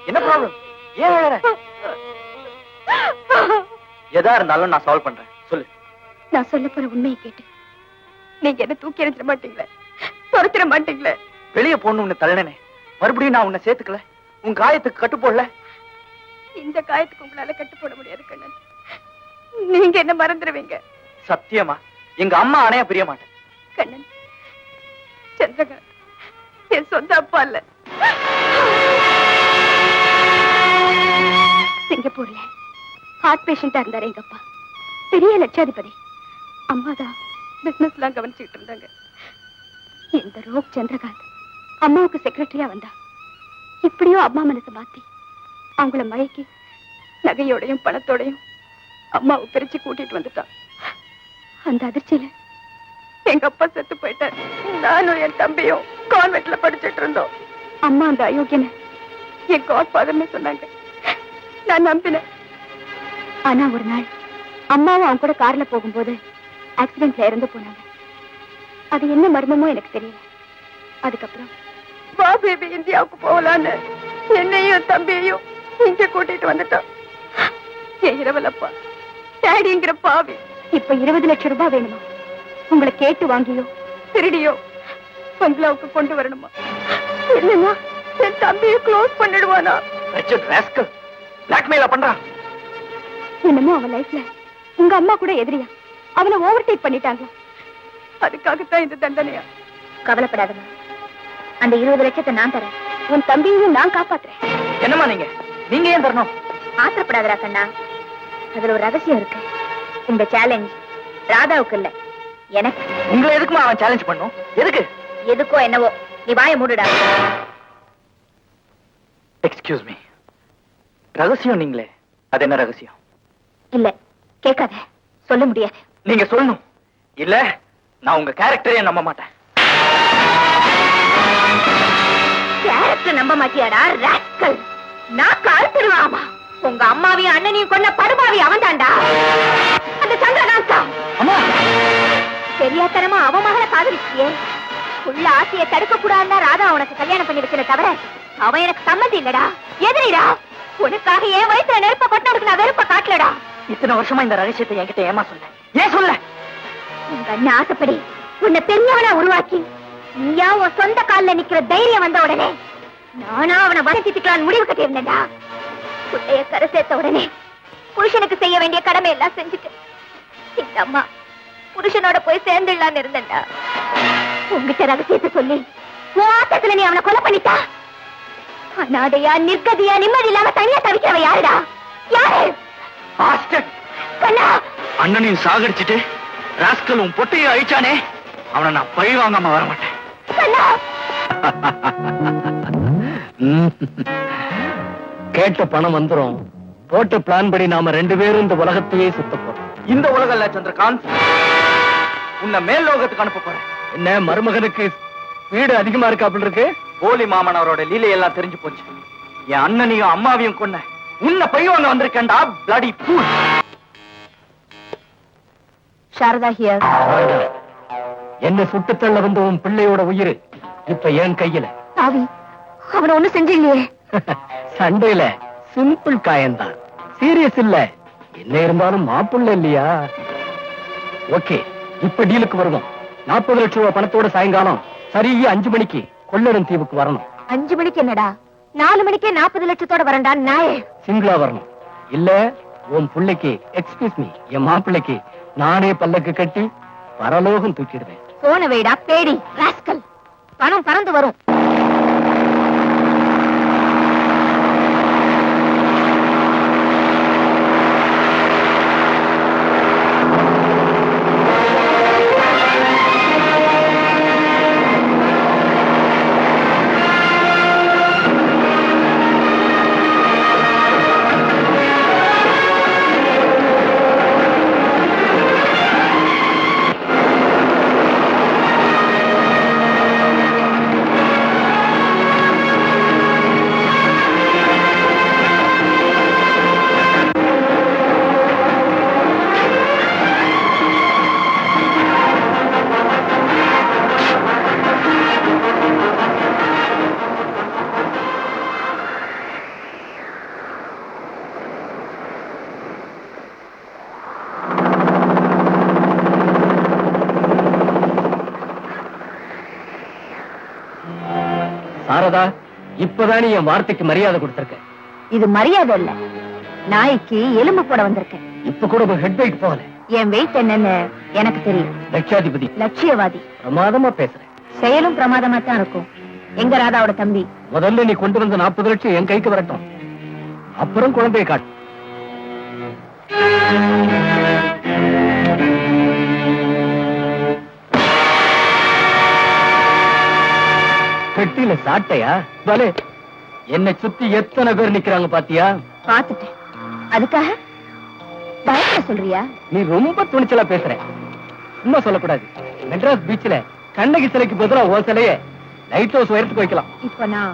என்ன ப்ராப்ளம்? ஏன் அழற? எதா இருந்தாலும் நான் சால்வ் பண்றேன். சொல்லு. நான் சொல்ல போற உண்மையை கேட்டு நீங்க என்ன தூக்கி எறிஞ்சிட மாட்டீங்களே, துரத்திட மாட்டீங்களே? வெளியே போன்னு உன்னை தள்ளனே, மறுபடியும் நான் உன்னை சேர்த்துக்கல, உன் காயத்துக்கு கட்டு போடல. இந்த காயத்துக்கு உங்களால கட்டு போட முடியாது கண்ணன். நீங்க என்ன மறந்துடுவீங்க. சத்தியமா எங்க அம்மா அணைய பிரிய மாட்டேன். கண்ணன், சந்திரகாந்த் என் சொந்த அப்பா இல்ல. சிங்கப்பூர்ல ஹார்ட் பேஷண்டா இருந்தாரு எங்க அப்பா. பெரிய லட்சாதிபதி. அம்மாதான் பிசினஸ் எல்லாம் கவனிச்சுட்டு இருந்தாங்க. இந்த ரோக் சந்திரகாந்த் அம்மாவுக்கு செக்ரட்டரியா வந்தா. இப்படியோ அம்மா மனசை மாத்தி அவங்கள மயக்கி நகையோடையும் பணத்தோடையும் அம்மாவை பிரிச்சு கூட்டிட்டு வந்துட்டான். அந்த அதிர்ச்சியில எங்க அப்பா செத்து போயிட்டார். நானும் என் தம்பியும் கான்வென்ட்ல படிச்சுட்டு இருந்தோம். அம்மா அந்த அயோக்கியனை என் காட் ஃபாதர்னு சொன்னாங்க. நான் நம்பினேன். ஆனா ஒரு நாள் அம்மாவும் அவங்க கூட கார்ல போகும்போது ஆக்சிடென்ட்ல இறந்து போனாங்க. அது என்ன மர்மமோ எனக்கு தெரியல. அதுக்கப்புறம் வா பேபி இந்தியாவுக்கு போகலான்னு என்னையும் தம்பியையும் இங்க கூட்டிட்டு வந்துட்டோம். என் இரவலப்பா டேடிங்கிற பாவி இப்ப 20 லட்சம் ரூபாய் வேணுமா? உங்களை கேட்டு வாங்கியோ திருடியோ பங்களாவுக்கு கொண்டு வரணுமா? இல்லையா என் தம்பியை க்ளோஸ் பண்ணிடுவானா? பிளாக்மெயில பண்றான். என்னமோ அவன் லைஃப்ல உங்க அம்மா கூட எதிரியா அவனை ஓவர்டேக் பண்ணிட்டாங்க. அதுக்காகத்தான் இந்த தண்டனையா? கவலைப்படாதமா, அந்த 20 லட்சத்தை நான் தரேன். உன் தம்பியையும் நான் காப்பாத்துறேன். என்னமா நீங்க நீங்க ஏன் தரணும்? ஆத்திரப்படாதரா கண்ணா, அதுல ஒரு ரகசியம் இருக்கு. இந்த சேலஞ்ச் ராதாவுக்கு இல்ல, எனக்கு. உங்களை எதுக்குமா அவன் சேலஞ்ச் பண்ணும்? எதுக்கு? எதுக்கோ என்னவோ, நீ வாயை மூடுடா. எக்ஸ்கியூஸ் மீ, ரகசியம் நீங்களே, அது என்ன ரகசியம்? இல்ல கேட்காத, சொல்ல முடியாது. நீங்க சொல்லணும். இல்ல நான் உங்க கேரக்டரே நம்ப மாட்டேன். கேரக்டர் நம்ப மாட்டியாடா ராஸ்கல்? நான் கால்த்திருவாமா. உங்க அம்மாவையும் அண்ணனையும் கொன்ன படுபாவி அவன் தாண்டா, அந்த சந்திரகாந்தா. அம்மா, தெரியாதனமா அவன் மகளை காதலிச்சியே. உள்ள ஆசையை தடுக்க கூடாதுன்னா ராதா உனக்கு கல்யாணம் பண்ணி வச்சத தவிர அவன் எனக்கு சம்மதி இல்லடா, எதிரிடா. உனக்காக என் வயசுல நெருப்ப கொட்டனுக்கு நான் வெறுப்ப காட்டலடா. இத்தனை வருஷமா இந்த ரகசியத்தை என்கிட்ட ஏமா சொல்ல? ஏன் சொல்ல? உங்க அண்ணன் ஆசைப்படி உன்னை பெரியவனா உருவாக்கி நீயா உன் சொந்த காலில் நிக்கிற தைரியம் வந்த உடனே நானா அவனை வளர்த்திட்டுக்கலான்னு முடிவு கட்டியிருந்தேன்டா. குட்டைய கரை சேர்த்த உடனே புருஷனுக்கு செய்ய வேண்டிய கடமை எல்லாம் செஞ்சுட்டு இந்த அம்மா புருஷனோட போய் சேர்ந்துடலான்னு இருந்தேன்டா. உங்ககிட்ட ரகசியத்தை சொல்லி உன் ஆட்டத்துல நீ அவனை கொலை பண்ணிட்டா. அனாதையா நிர்கதியா நிம்மதி இல்லாம தனியா தவிக்கிறவ யாருடா? யாரு? அண்ணனையும் சாகடிச்சுட்டு ராஸ்கல் உன் பொட்டையும் அழிச்சானே, அவனை நான் பழி வாங்காம வர மாட்டேன். கேட்ட பணம் வந்துரும். போட்ட பிளான் படி நாம 2 பேரும் இந்த உலகத்தையே சுத்த போறோம். இந்த உலகம் இல்ல சந்திரகாந்த், உன்னை மேல் லோகத்துக்கு அனுப்ப போறேன். என்ன மருமகனுக்கு வீடு அதிகமா இருக்காப்புல இருக்கு? போலி மாமன் அவரோட லீலையெல்லாம் தெரிஞ்சு போச்சு. என் அண்ணனையும் அம்மாவையும் கொன்ன உன்னை பழி வாங்க வந்திருக்கேன்டா, பிளடி ஃபூல். சாரதா ஹியர். என்ன சுட்டுத்தள்ள வந்த உன் பிள்ளையோட உயிர் இப்ப என் கையில. சாவி, அவனை ஒண்ணும் செஞ்சில்லையே. சண்டையில சிம்பிள் காயம்தான், சீரியஸ் இல்ல. என்ன இருந்தாலும் மாப்புள்ள இல்லையா? ஓகே, இப்ப டீலுக்கு வருவோம். 40 லட்சம் ரூபாய் பணத்தோட சாயங்காலம் சரியா 5 மணிக்கு கொள்ளடம் தீவுக்கு வரணும். 5 மணிக்கு என்னடா, 4 மணிக்கே 40 லட்சத்தோட வரண்டா நாயே. சிங்கிளா வரணும். இல்ல உன் பிள்ளைக்கு, எக்ஸ்கியூஸ் மீ, என் மாப்பிள்ளைக்கு நானே பல்லக்கு கட்டி பரலோகம் தூக்கிடுவேன். போன வைடா பேடி ராஸ்கல், பணம் பறந்து வரும். சாரதா, இப்பதான் நீ என் வார்த்தைக்கு மரியாதை கொடுத்திருக்க. இது மரியாதை இல்ல, நாய்க்கு எலும்பு போட வந்திருக்கேன். இப்ப கூட ஹெட் வெயிட் போகல. என் வெயிட் என்னன்னு எனக்கு தெரியும். லட்சாதிபதி, லட்சியவாதி. பிரமாதமா பேசுறேன். செயலும் பிரமாதமா தான் இருக்கும். எங்க ராதாவோட தம்பி? முதல்ல நீ கொண்டு வந்த 40 லட்சம் என் கைக்கு வரட்டும், அப்புறம் குழந்தையை காட்டு. பெட்டியில சாட்டையா? பலே, என்னை சுத்தி எத்தனை பேர் நிக்கிறாங்க பாத்தியா? பாத்துட்டேன். அதுக்காக பயப்பட சொல்றியா? நீ ரொம்ப துணிச்சலா பேசுற. சும்மா சொல்லக்கூடாது. மெட்ராஸ் பீச்ல கண்ணகி சிலைக்கு பதிலா ஓ சிலைய லைட் ஹவுஸ் உயரத்துக்கு வைக்கலாம். இப்ப நான்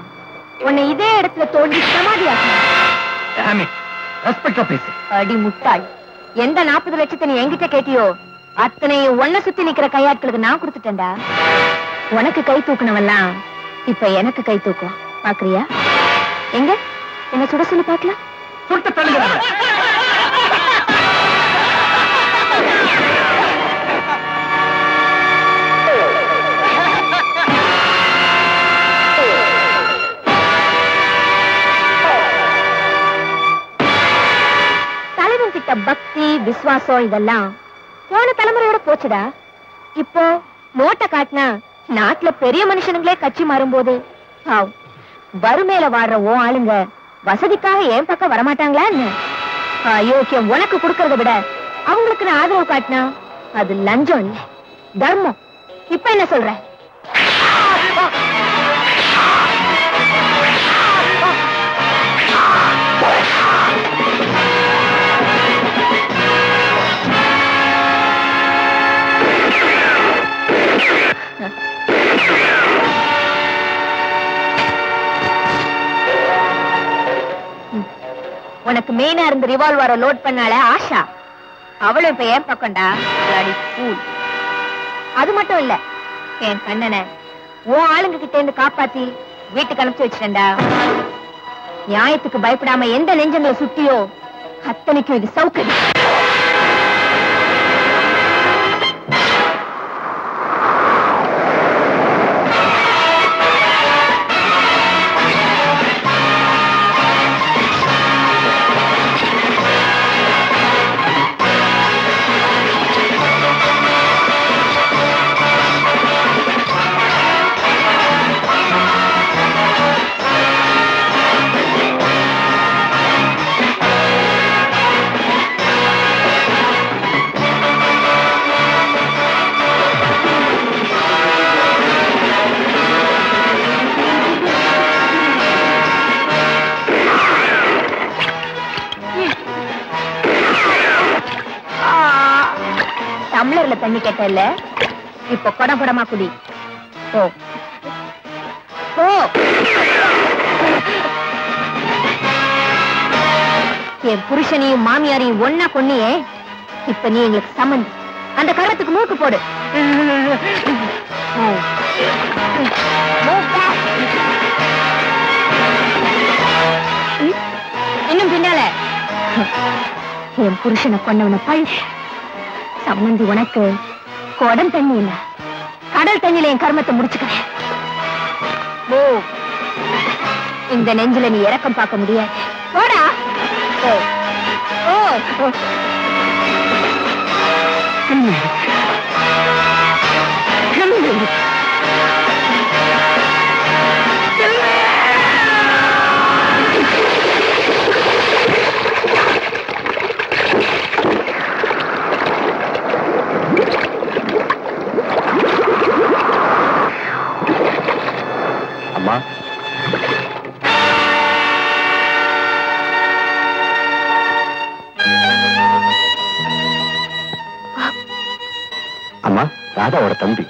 உன்னை இதே இடத்துல தோண்டி சமாதி ஆக்கணும். ரெஸ்பெக்டா பேசு. அடி முட்டாள், எந்த 40 லட்சத்தை நீ என்கிட்ட கேட்டியோ அத்தனையும் ஒன்ன சுத்தி நிக்கிற கையாட்களுக்கு நான் கொடுத்துட்டேன்டா. உனக்கு கை தூக்குனவெல்லாம் இப்ப எனக்கு கை தூக்குவான். பாக்குறியா? எங்க என்ன சுட சொல்லி பாக்கலாம். சுட்டு தள்ளுங்க. தலைவன் கிட்ட பக்தி விசுவாசம் இதெல்லாம் போன தலைமுறையோட போச்சுடா. இப்போ நோட்டை காட்டினா நாட்டுல பெரிய மனுஷனுங்களே கட்சி மாறும்போது வறுமையில வாடுற ஓ ஆளுங்க வசதிக்காக என் பக்கம் வரமாட்டாங்களா? அயோக்கியம் உனக்கு கொடுக்கறத விட அவங்களுக்கு நான் ஆதரவு காட்டினா அது லஞ்சம் இல்ல, தர்மம். இப்ப என்ன சொல்ற? உனக்கு மெயினா இருந்து ரிவால்வரை லோட் பண்ணால ஆஷா, அவளும் இப்ப ஏன் பக்கம்டா. அது மட்டும் இல்ல, என் கண்ணனை உன் ஆளுங்க கிட்ட இருந்து காப்பாத்தி வீட்டுக்கு அனுப்பிச்சு வச்சிட்டேன்டா. நியாயத்துக்கு பயப்படாம எந்த நெஞ்சங்களை சுத்தியோ அத்தனைக்கும் இது சௌகரியம். டம்ளர்ல தண்ணி கேட்டல, இப்ப குடம் குடமா குடி. ஓ ஓ, என் புருஷனையும் மாமியாரையும் ஒன்னா கொன்னியே, இப்ப நீ எங்களுக்கு சம்மந்தி. அந்த கரத்துக்கு மூக்கு போடு. இன்னும் பின்னால என் புருஷனை கொண்டவன பழி. சம்மந்தி உனக்கு குடம் தண்ணி இல்ல, கடல் தண்ணியில என் கர்மத்தை முடிச்சுக்கிறேன். இந்த நெஞ்சில நீ இறக்கம் பார்க்க முடியாது. போடா. ஓ ஓ, அம்மா, அம்மா, ராதாவோட தம்பி.